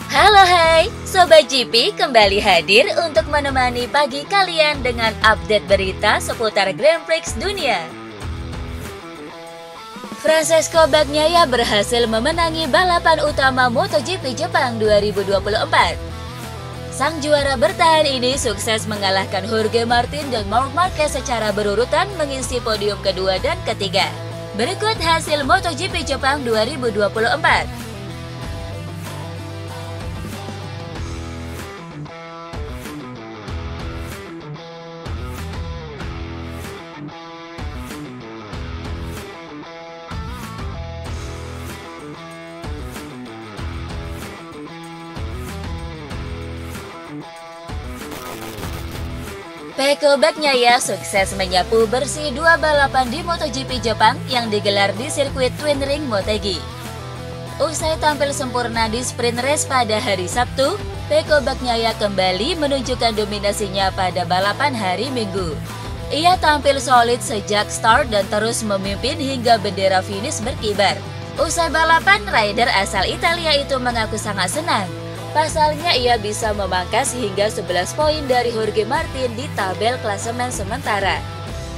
Halo hai, Sobat GP kembali hadir untuk menemani pagi kalian dengan update berita seputar Grand Prix dunia. Francesco Bagnaia berhasil memenangi balapan utama MotoGP Jepang 2024. Sang juara bertahan ini sukses mengalahkan Jorge Martin dan Marc Marquez secara berurutan mengisi podium kedua dan ketiga. Berikut hasil MotoGP Jepang 2024. Pecco Bagnaia sukses menyapu bersih dua balapan di MotoGP Jepang yang digelar di sirkuit Twin Ring Motegi. Usai tampil sempurna di sprint race pada hari Sabtu, Pecco Bagnaia kembali menunjukkan dominasinya pada balapan hari Minggu. Ia tampil solid sejak start dan terus memimpin hingga bendera finish berkibar. Usai balapan, rider asal Italia itu mengaku sangat senang. Pasalnya ia bisa memangkas hingga 11 poin dari Jorge Martin di tabel klasemen sementara.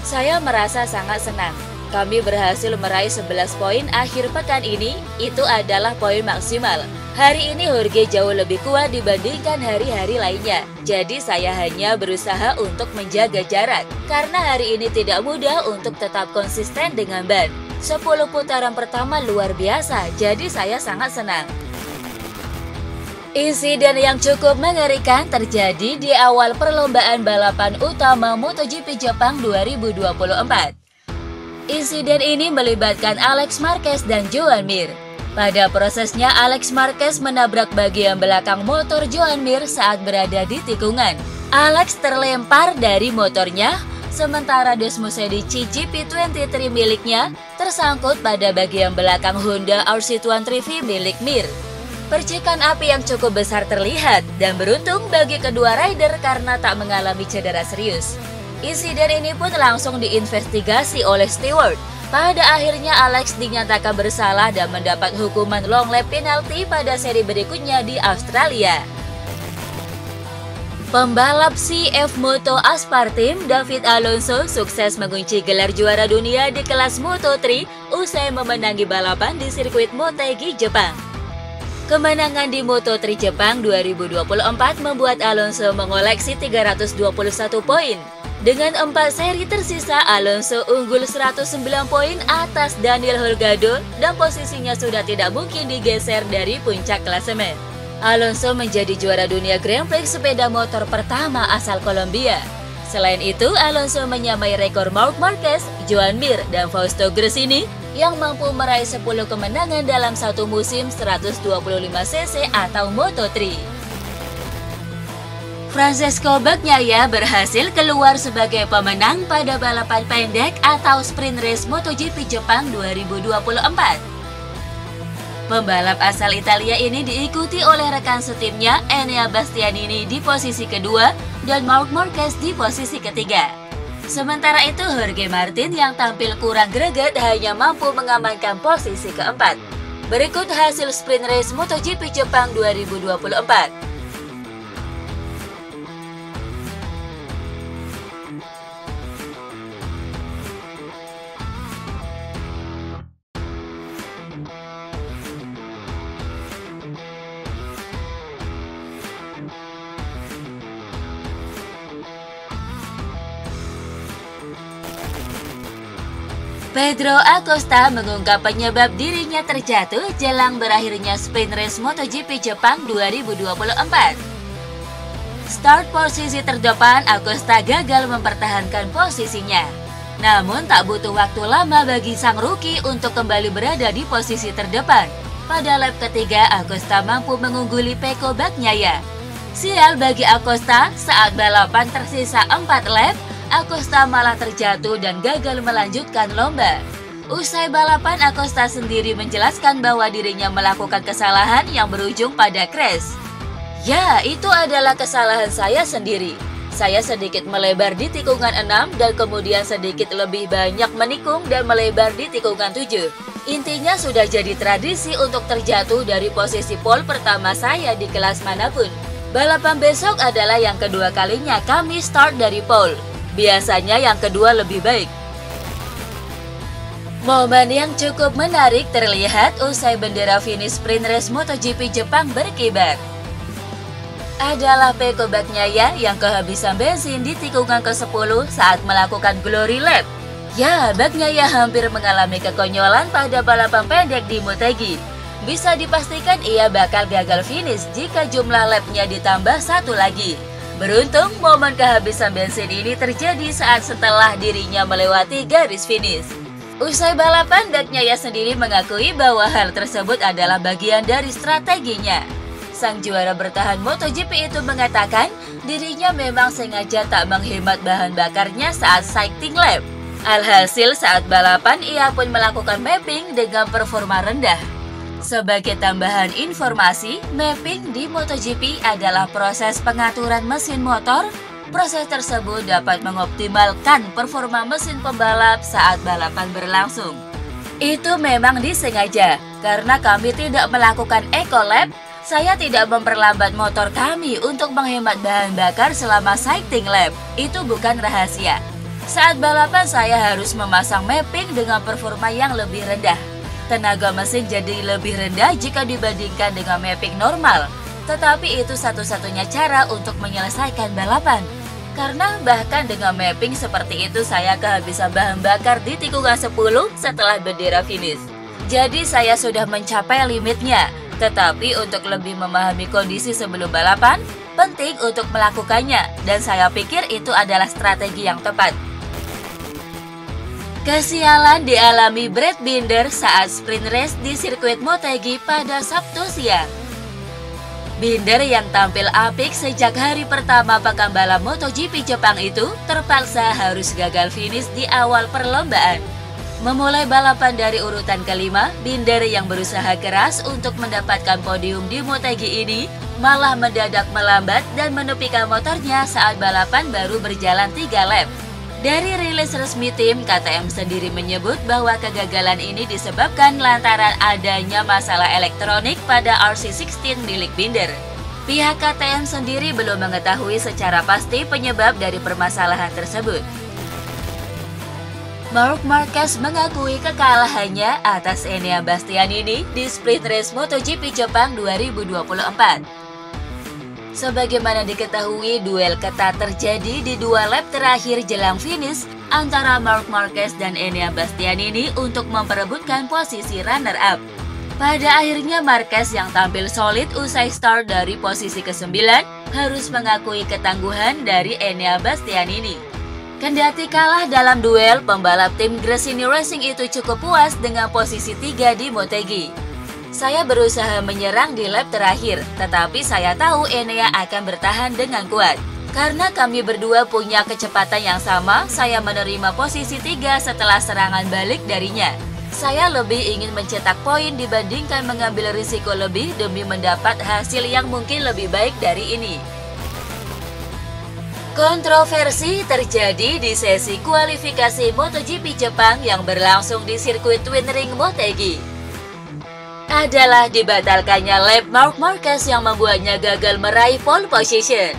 Saya merasa sangat senang. Kami berhasil meraih 11 poin akhir pekan ini, itu adalah poin maksimal. Hari ini Jorge jauh lebih kuat dibandingkan hari-hari lainnya. Jadi saya hanya berusaha untuk menjaga jarak. Karena hari ini tidak mudah untuk tetap konsisten dengan ban. 10 putaran pertama luar biasa, jadi saya sangat senang. Insiden yang cukup mengerikan terjadi di awal perlombaan balapan utama MotoGP Jepang 2024. Insiden ini melibatkan Alex Marquez dan Joan Mir. Pada prosesnya, Alex Marquez menabrak bagian belakang motor Joan Mir saat berada di tikungan. Alex terlempar dari motornya, sementara Desmosedi GP23 miliknya tersangkut pada bagian belakang Honda RC123 milik Mir. Percikan api yang cukup besar terlihat dan beruntung bagi kedua rider karena tak mengalami cedera serius. Insiden ini pun langsung diinvestigasi oleh steward. Pada akhirnya Alex dinyatakan bersalah dan mendapat hukuman long lap penalti pada seri berikutnya di Australia. Pembalap CF Moto Aspar Team David Alonso sukses mengunci gelar juara dunia di kelas Moto3 usai memenangi balapan di sirkuit Motegi, Jepang. Kemenangan di Moto3 Jepang 2024 membuat Alonso mengoleksi 321 poin. Dengan 4 seri tersisa, Alonso unggul 109 poin atas Daniel Holgado dan posisinya sudah tidak mungkin digeser dari puncak klasemen. Alonso menjadi juara dunia Grand Prix sepeda motor pertama asal Kolombia. Selain itu, Alonso menyamai rekor Marc Marquez, Joan Mir, dan Fausto Gresini yang mampu meraih 10 kemenangan dalam satu musim 125cc atau Moto3. Francesco Bagnaia berhasil keluar sebagai pemenang pada balapan pendek atau sprint race MotoGP Jepang 2024. Pembalap asal Italia ini diikuti oleh rekan setimnya Enea Bastianini di posisi kedua dan Marc Marquez di posisi ketiga. Sementara itu Jorge Martin yang tampil kurang greget hanya mampu mengamankan posisi keempat. Berikut hasil sprint race MotoGP Jepang 2024. Pedro Acosta mengungkap penyebab dirinya terjatuh jelang berakhirnya sprint race MotoGP Jepang 2024. Start posisi terdepan, Acosta gagal mempertahankan posisinya. Namun tak butuh waktu lama bagi sang rookie untuk kembali berada di posisi terdepan. Pada lap ketiga, Acosta mampu mengungguli Pecco Bagnaia. Sial bagi Acosta, saat balapan tersisa 4 lap, Acosta malah terjatuh dan gagal melanjutkan lomba. Usai balapan, Acosta sendiri menjelaskan bahwa dirinya melakukan kesalahan yang berujung pada crash. Ya, itu adalah kesalahan saya sendiri. Saya sedikit melebar di tikungan 6 dan kemudian sedikit lebih banyak menikung dan melebar di tikungan 7. Intinya sudah jadi tradisi untuk terjatuh dari posisi pole pertama saya di kelas manapun. Balapan besok adalah yang kedua kalinya kami start dari pole. Biasanya yang kedua lebih baik. Momen yang cukup menarik terlihat usai bendera finish sprint race MotoGP Jepang berkibar. Adalah Pecco Bagnaia yang kehabisan bensin di tikungan ke-10 saat melakukan glory lap. Ya, Bagnaia hampir mengalami kekonyolan pada balapan pendek di Motegi. Bisa dipastikan ia bakal gagal finish jika jumlah lapnya ditambah satu lagi. Beruntung, momen kehabisan bensin ini terjadi saat setelah dirinya melewati garis finish. Usai balapan, Bagnaia sendiri mengakui bahwa hal tersebut adalah bagian dari strateginya. Sang juara bertahan MotoGP itu mengatakan dirinya memang sengaja tak menghemat bahan bakarnya saat cycling lap. Alhasil saat balapan ia pun melakukan mapping dengan performa rendah. Sebagai tambahan informasi, mapping di MotoGP adalah proses pengaturan mesin motor. Proses tersebut dapat mengoptimalkan performa mesin pembalap saat balapan berlangsung. Itu memang disengaja, karena kami tidak melakukan eco lap. Saya tidak memperlambat motor kami untuk menghemat bahan bakar selama cycling lap. Itu bukan rahasia. Saat balapan saya harus memasang mapping dengan performa yang lebih rendah. Tenaga mesin jadi lebih rendah jika dibandingkan dengan mapping normal. Tetapi itu satu-satunya cara untuk menyelesaikan balapan. Karena bahkan dengan mapping seperti itu saya kehabisan bahan bakar di tikungan 10 setelah bendera finish. Jadi saya sudah mencapai limitnya. Tetapi untuk lebih memahami kondisi sebelum balapan, penting untuk melakukannya, dan saya pikir itu adalah strategi yang tepat. Kesialan dialami Brad Binder saat sprint race di sirkuit Motegi pada Sabtu siang. Binder yang tampil apik sejak hari pertama pekan balap MotoGP Jepang itu terpaksa harus gagal finish di awal perlombaan. Memulai balapan dari urutan kelima, Binder yang berusaha keras untuk mendapatkan podium di Motegi ini malah mendadak melambat dan menepikan motornya saat balapan baru berjalan 3 lap. Dari rilis resmi tim, KTM sendiri menyebut bahwa kegagalan ini disebabkan lantaran adanya masalah elektronik pada RC16 milik Binder. Pihak KTM sendiri belum mengetahui secara pasti penyebab dari permasalahan tersebut. Marc Marquez mengakui kekalahannya atas Enea Bastianini di sprint race MotoGP Jepang 2024. Sebagaimana diketahui, duel ketat terjadi di 2 lap terakhir jelang finish antara Marc Marquez dan Enea Bastianini untuk memperebutkan posisi runner-up. Pada akhirnya Marquez yang tampil solid usai start dari posisi ke-9 harus mengakui ketangguhan dari Enea Bastianini. Kendati kalah dalam duel, pembalap tim Gresini Racing itu cukup puas dengan posisi 3 di Motegi. Saya berusaha menyerang di lap terakhir, tetapi saya tahu Enea akan bertahan dengan kuat. Karena kami berdua punya kecepatan yang sama, saya menerima posisi 3 setelah serangan balik darinya. Saya lebih ingin mencetak poin dibandingkan mengambil risiko lebih demi mendapat hasil yang mungkin lebih baik dari ini. Kontroversi terjadi di sesi kualifikasi MotoGP Jepang yang berlangsung di sirkuit Twin Ring Motegi. Adalah dibatalkannya lap Marc Marquez yang membuatnya gagal meraih pole position.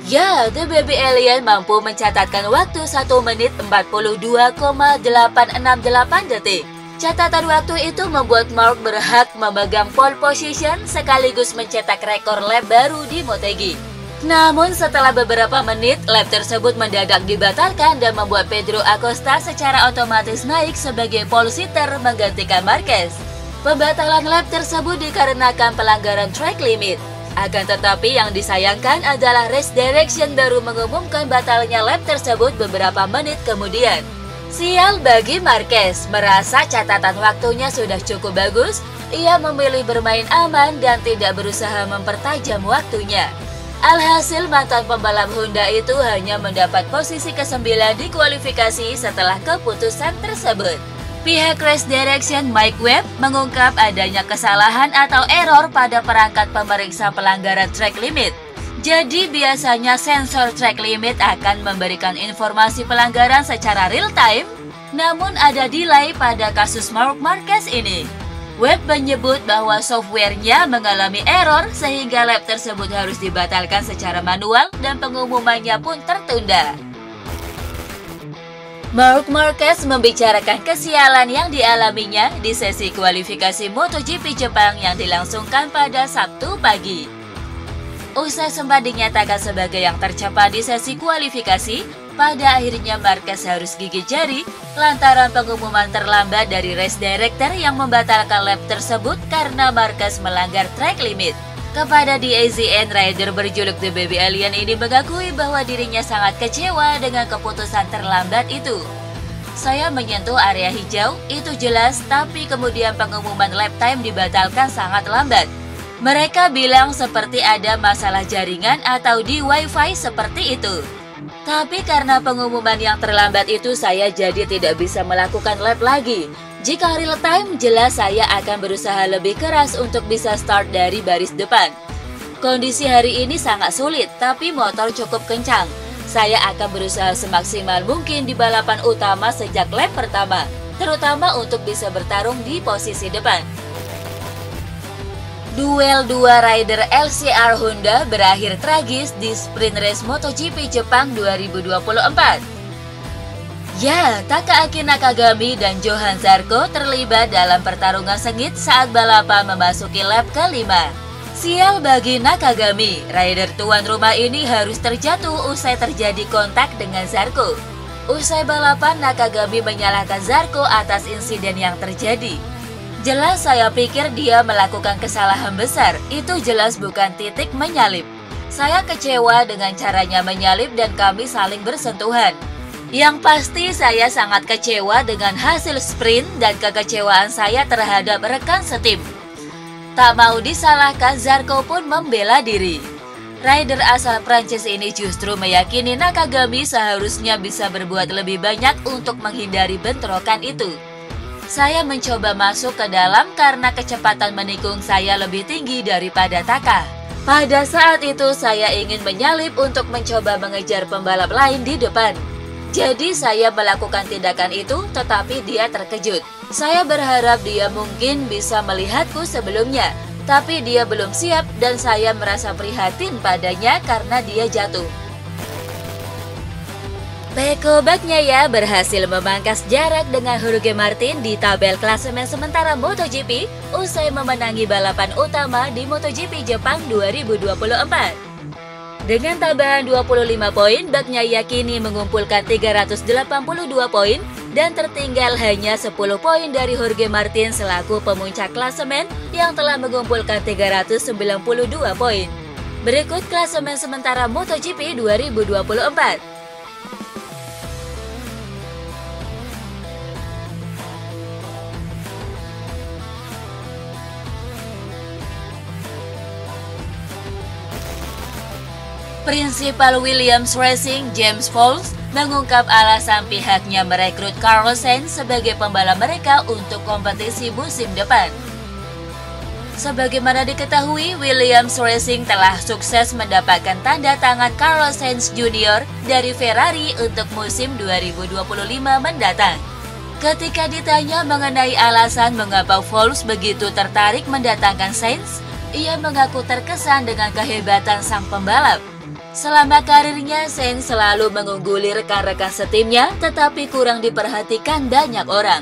Ya, The Baby Alien mampu mencatatkan waktu 1 menit 42,868 detik. Catatan waktu itu membuat Marc berhak memegang pole position sekaligus mencetak rekor lap baru di Motegi. Namun setelah beberapa menit, lap tersebut mendadak dibatalkan dan membuat Pedro Acosta secara otomatis naik sebagai pole sitter menggantikan Marquez. Pembatalan lap tersebut dikarenakan pelanggaran track limit. Akan tetapi yang disayangkan adalah Race Direction baru mengumumkan batalnya lap tersebut beberapa menit kemudian. Sial bagi Marquez, merasa catatan waktunya sudah cukup bagus, ia memilih bermain aman dan tidak berusaha mempertajam waktunya. Alhasil mantan pembalap Honda itu hanya mendapat posisi ke-9 di kualifikasi setelah keputusan tersebut. Pihak Race Direction Mike Webb mengungkap adanya kesalahan atau error pada perangkat pemeriksa pelanggaran track limit. Jadi biasanya sensor track limit akan memberikan informasi pelanggaran secara real time, namun ada delay pada kasus Marc Marquez ini. Web menyebut bahwa softwarenya mengalami error sehingga lap tersebut harus dibatalkan secara manual dan pengumumannya pun tertunda. Marc Marquez membicarakan kesialan yang dialaminya di sesi kualifikasi MotoGP Jepang yang dilangsungkan pada Sabtu pagi. Usai sempat dinyatakan sebagai yang tercepat di sesi kualifikasi, pada akhirnya Marquez harus gigit jari lantaran pengumuman terlambat dari race director yang membatalkan lap tersebut karena Marquez melanggar track limit. Kepada DAZN, rider berjuluk The Baby Alien ini mengakui bahwa dirinya sangat kecewa dengan keputusan terlambat itu. Saya menyentuh area hijau, itu jelas, tapi kemudian pengumuman lap time dibatalkan sangat lambat. Mereka bilang seperti ada masalah jaringan atau di wifi seperti itu. Tapi karena pengumuman yang terlambat itu saya jadi tidak bisa melakukan lap lagi. Jika real time, jelas saya akan berusaha lebih keras untuk bisa start dari baris depan. Kondisi hari ini sangat sulit, tapi motor cukup kencang. Saya akan berusaha semaksimal mungkin di balapan utama sejak lap pertama, terutama untuk bisa bertarung di posisi depan. Duel dua rider LCR Honda berakhir tragis di sprint race MotoGP Jepang 2024. Ya, Takaaki Nakagami dan Johan Zarco terlibat dalam pertarungan sengit saat balapan memasuki lap kelima. Sial bagi Nakagami, rider tuan rumah ini harus terjatuh usai terjadi kontak dengan Zarco. Usai balapan, Nakagami menyalahkan Zarco atas insiden yang terjadi. Jelas saya pikir dia melakukan kesalahan besar, itu jelas bukan titik menyalip. Saya kecewa dengan caranya menyalip dan kami saling bersentuhan. Yang pasti saya sangat kecewa dengan hasil sprint dan kekecewaan saya terhadap rekan setim. Tak mau disalahkan, Zarco pun membela diri. Rider asal Prancis ini justru meyakini Nakagami seharusnya bisa berbuat lebih banyak untuk menghindari bentrokan itu. Saya mencoba masuk ke dalam karena kecepatan menikung saya lebih tinggi daripada Taka. Pada saat itu saya ingin menyalip untuk mencoba mengejar pembalap lain di depan. Jadi saya melakukan tindakan itu, tetapi dia terkejut. Saya berharap dia mungkin bisa melihatku sebelumnya, tapi dia belum siap dan saya merasa prihatin padanya karena dia jatuh. Pecco Bagnaia berhasil memangkas jarak dengan Jorge Martin di tabel klasemen sementara MotoGP usai memenangi balapan utama di MotoGP Jepang 2024. Dengan tambahan 25 poin, Bagnaia kini mengumpulkan 382 poin dan tertinggal hanya 10 poin dari Jorge Martin selaku pemuncak klasemen yang telah mengumpulkan 392 poin. Berikut klasemen sementara MotoGP 2024. Prinsipal Williams Racing, James Fox, mengungkap alasan pihaknya merekrut Carlos Sainz sebagai pembalap mereka untuk kompetisi musim depan. Sebagaimana diketahui, Williams Racing telah sukses mendapatkan tanda tangan Carlos Sainz Jr. dari Ferrari untuk musim 2025 mendatang. Ketika ditanya mengenai alasan mengapa Fox begitu tertarik mendatangkan Sainz, ia mengaku terkesan dengan kehebatan sang pembalap. Selama karirnya, Sainz selalu mengungguli rekan-rekan setimnya, tetapi kurang diperhatikan banyak orang.